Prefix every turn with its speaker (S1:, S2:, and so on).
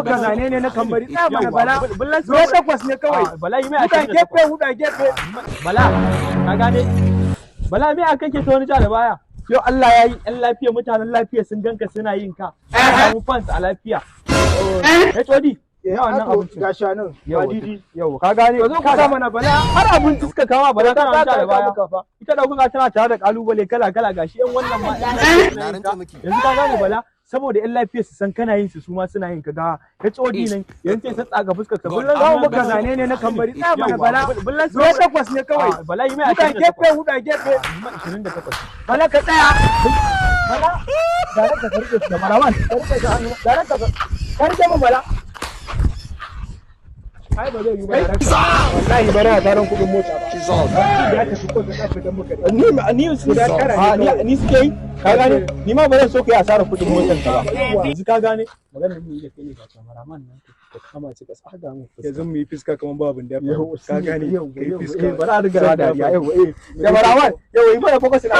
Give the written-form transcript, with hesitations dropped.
S1: maka zane ne na kambari tsaya mana bala ruwa takwas ne kawai
S2: bala yi mai
S1: huda gefe huda gefe
S2: bala ka gane bala me aka kake ta wani ja da baya yau Allah ya yi ɗan lafiya mutanen lafiya sun ganka suna yin ka samu fans a lafiya ya tsodi
S1: ya wannan abinci gashi nan
S2: yau
S1: didi
S2: yau ka gane
S1: to zo ku sa mana bala
S2: har abinci suka kama bala kana wani ja da baya ita da kuka tana tare da kalubale kala kala gashi yan wannan ma yanzu ka gane bala saboda yan lafiya su san kana yin su ma suna yin ka ga HOD nan yanzu sai tsaga fuskar ka bullan
S1: za mu maka zane ne na kambari tsaya mana bala ruwa takwas ne kawai
S2: bala yi mai
S1: huda gefe
S2: 28
S1: bala ka tsaya bala da ka karbe su da marawan da ka karbe mu bala ai ba zai yi ba wallahi ba na taron kudin mota ba ya tafi ko da fitan muka
S2: ni su da kara ni suke yi ka gane ni ma ba zan so ka yi asarar kudin motar ka ba yanzu ka gane maganar mu da kai ne ga kameraman nan ka kama ci ka tsaga mu
S1: yanzu mu yi fiska kaman babun da ka gane kai fiska
S2: ba za a riga da dariya yau da marawan yau yi mana focus na